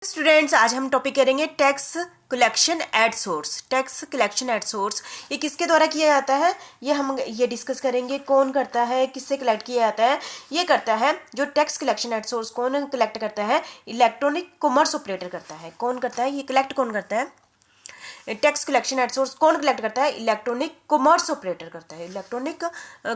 Students, आज हम topic करेंगे tax collection at source. Tax collection at source ये किसके द्वारा किया जाता है, ये हम डिस्कस करेंगे। कौन करता है, किससे कलेक्ट किया जाता है। ये करता है जो टैक्स कलेक्शन एट सोर्स कौन कलेक्ट करता है, इलेक्ट्रॉनिक कॉमर्स ऑपरेटर करता है। कौन करता है, ये कलेक्ट कौन करता है, टैक्स कलेक्शन एट सोर्स कौन कलेक्ट करता है, इलेक्ट्रॉनिक कॉमर्स ऑपरेटर करता है। इलेक्ट्रॉनिक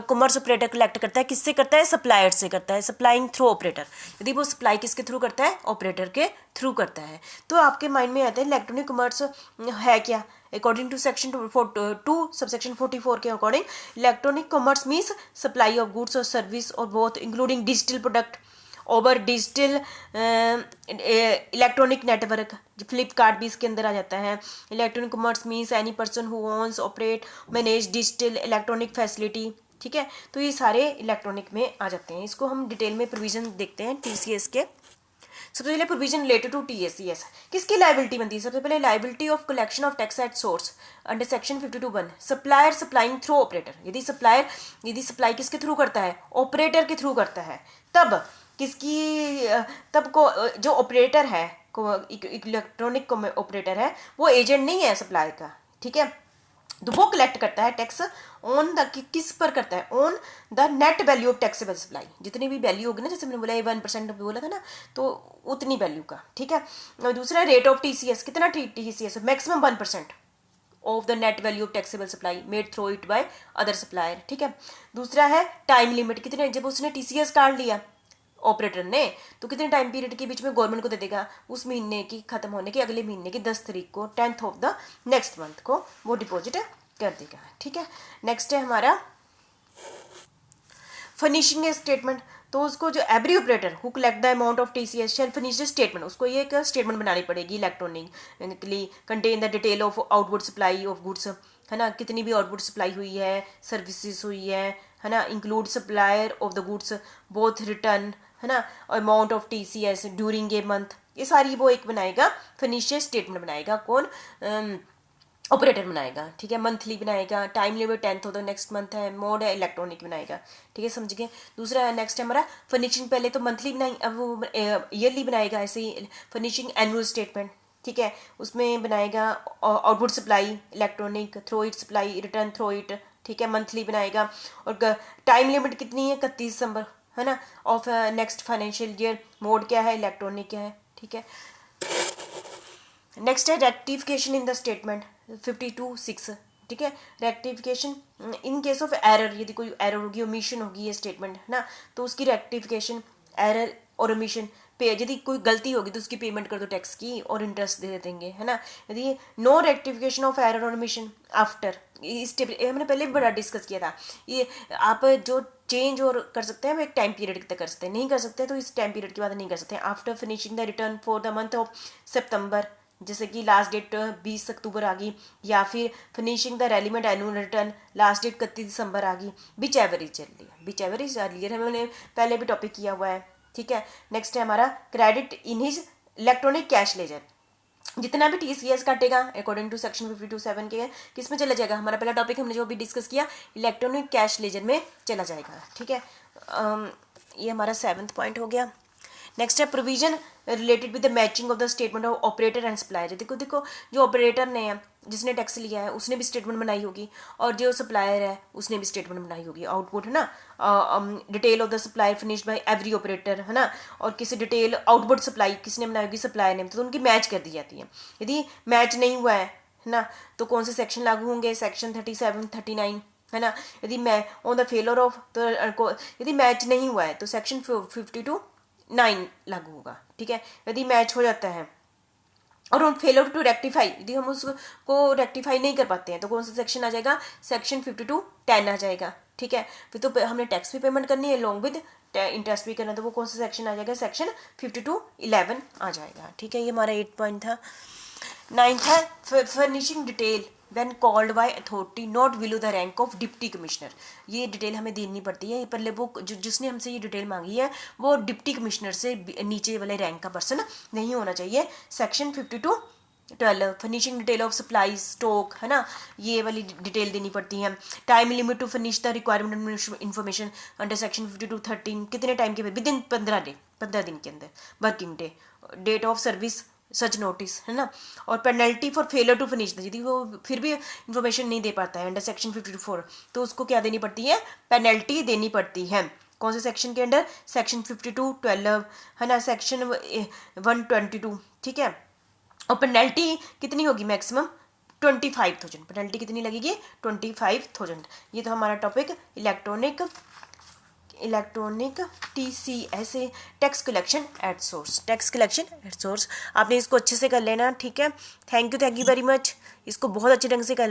कॉमर्स ऑपरेटर कलेक्ट करता है। किससे करता है, सप्लायर से करता है, सप्लाइंग थ्रू ऑपरेटर। यदि वो सप्लाई किसके थ्रू करता है, ऑपरेटर के थ्रू करता है। तो आपके माइंड में आता है इलेक्ट्रॉनिक कॉमर्स है क्या। अकॉर्डिंग टू सेक्शन 2 सबसेक्शन 44 के according electronic commerce means supply of goods और सर्विस और both including digital product over digital electronic network. Flipkart भी इसके अंदर आ जाता है। Electronic commerce means any person who owns operate manage digital electronic facility. ठीक है, तो ये सारे इलेक्ट्रॉनिक में आ जाते हैं। इसको हम डिटेल में प्रोविजन देखते हैं टीसीएस के। सबसे पहले प्रोविजन रिलेटेड टू टीएससीएस किसकी लाइबिलिटी बनती है। सबसे पहले liability of collection of tax at source under section 52(1) supplier supplying through operator. यदि सप्लाई किसके थ्रू करता है, ऑपरेटर के थ्रू करता है, तब किसकी तब को जो ऑपरेटर है, इलेक्ट्रॉनिक ऑपरेटर है, वो एजेंट नहीं है सप्लाई का। ठीक है, तो वो कलेक्ट करता है टैक्स ऑन द किस पर करता है, on the net value of taxable supply. जितनी भी वैल्यू होगी ना, जैसे मैंने बोला 1% बोला था ना, तो उतनी वैल्यू का। ठीक है, और दूसरा रेट ऑफ टीसीएस, कितना TCS, maximum 1% of the net value of taxable supply made through it by other supplier. ठीक है, दूसरा है टाइम लिमिट, कितने, जब उसने टीसीएस काट लिया ऑपरेटर ने, तो कितने टाइम पीरियड के बीच में गवर्नमेंट को दे देगा, उस महीने की खत्म होने के अगले महीने की 10 तारीख को 10th of the next month को वो डिपॉजिट कर देगा। ठीक है, नेक्स्ट है हमारा फर्निशिंग स्टेटमेंट। तो उसको जो every operator who collect the amount of TCS shell furnish statement, उसको ये एक स्टेटमेंट बनानी पड़ेगी electronically contain the detail of output supply of goods, है ना, कितनी भी आउटपुट सप्लाई हुई है, सर्विसेज हुई है ना, include supplier of the goods both return, है ना, amount of TCS during a month. ये सारी वो एक बनाएगा, फिनिशियल स्टेटमेंट बनाएगा कौन, ऑपरेटर बनाएगा। ठीक है, मंथली बनाएगा, टाइम लिमिट 10th होता है, नेक्स्ट मंथ है, मोड है इलेक्ट्रॉनिक बनाएगा। ठीक है, समझ गए। दूसरा नेक्स्ट है हमारा फर्निशिंग, पहले तो मंथली बनाई, अब वो ईयरली बनाएगा। ऐसे ही फर्निशिंग एनुअल स्टेटमेंट। ठीक है, उसमें बनाएगा output supply electronic through it, supply return through it. ठीक है, मंथली बनाएगा। और टाइम लिमिट कितनी है, 31 दिसंबर, है ना, of next financial year. Mode क्या है, इलेक्ट्रॉनिक क्या है। ठीक है, नेक्स्ट है रेक्टिफिकेशन इन द स्टेटमेंट 52(6). ठीक है, rectification in case of error, यदि कोई एरर होगी, ओमिशन होगी ये स्टेटमेंट, है ना, तो उसकी रेक्टिफिकेशन एरर और ओमिशन पे, यदि कोई गलती होगी तो उसकी पेमेंट कर दो टैक्स की और इंटरेस्ट दे देंगे, है ना। यदि नो रेक्टिफिकेशन ऑफ एरर और ओमिशन आफ्टर, इस हमने पहले भी बड़ा डिस्कस किया था। ये आप जो चेंज और कर सकते हैं वो एक टाइम पीरियड तक कर सकते हैं, नहीं कर सकते तो इस टाइम पीरियड के बाद नहीं कर सकते। After finishing the return for the month of सितंबर, जैसे कि लास्ट डेट 20 अक्टूबर आ गई, या फिर finishing the relevant annual return last date 31 दिसंबर आ गई, which average earlier. Which average earlier हमने पहले भी टॉपिक किया हुआ है। ठीक है, नेक्स्ट है हमारा credit in his electronic cash ledger. जितना भी टीसीएस काटेगा अकॉर्डिंग टू सेक्शन 52(7) के, किस में चला जाएगा, हमारा पहला टॉपिक हमने जो भी डिस्कस किया इलेक्ट्रॉनिक कैश लेजर में चला जाएगा। ठीक है, ये हमारा 7th पॉइंट हो गया। नेक्स्ट है provision related with the matching of the statement of operator and supplier. देखो जो ऑपरेटर ने है, जिसने टैक्स लिया है, उसने भी स्टेटमेंट बनाई होगी, और जो सप्लायर है उसने भी स्टेटमेंट बनाई होगी। आउटपुट, है ना, detail of the supplier finish by every operator, है ना, और किसी डिटेल आउटपुट सप्लाई किसने बनाई होगी, सप्लायर ने, तो उनकी मैच कर दी जाती है। यदि मैच नहीं हुआ है ना, तो कौन से सेक्शन लागू होंगे, सेक्शन 37, 39, है ना। यदि मैं ऑन द फेलर ऑफ, तो यदि मैच नहीं हुआ है तो सेक्शन 52(9) लागू होगा। ठीक है, यदि मैच हो जाता है और ऑन फेलर टू रेक्टिफाई, यदि हम उसको रेक्टिफाई नहीं कर पाते हैं तो कौन सा सेक्शन आ जाएगा, सेक्शन 52(10) आ जाएगा। ठीक है, फिर तो हमने टैक्स भी पेमेंट करनी है लॉन्ग विद इंटरेस्ट भी करना है, तो वो कौन सा सेक्शन आ जाएगा, सेक्शन 52(11) आ जाएगा। ठीक है, ये हमारा 8 पॉइंट था। 9th है furnishing detail when called by authority not below the rank of deputy commissioner. ये डिटेल हमें देनी पड़ती है, पहले वो जिसने हमसे ये डिटेल मांगी है वो डिप्टी कमिश्नर से नीचे वाले रैंक का पर्सन नहीं होना चाहिए। Section 52(12) furnishing detail of supply stock, है ना, ये वाली डिटेल देनी पड़ती है। Time limit to furnish the requirement information under section 52(13), कितने टाइम के विद इन 15 दिन के अंदर, working day. Date of service such notice, है ना। और penalty for failure to finish, यदि वो फिर भी इंफॉर्मेशन नहीं दे पाता है अंडर सेक्शन 52 तो उसको क्या देनी पड़ती है, पेनल्टी देनी पड़ती है। कौन से सेक्शन के अंडर, सेक्शन 52, 12, है ना, सेक्शन 122, ठीक है। और पेनल्टी कितनी होगी मैक्सिमम, 25,000, पेनल्टी कितनी लगेगी, 25,000। ये तो हमारा topic electronic TCS, tax collection at source, tax collection at source. आपने इसको अच्छे से कर लेना, ठीक है। थैंक यू वेरी मच, इसको बहुत अच्छे ढंग से कर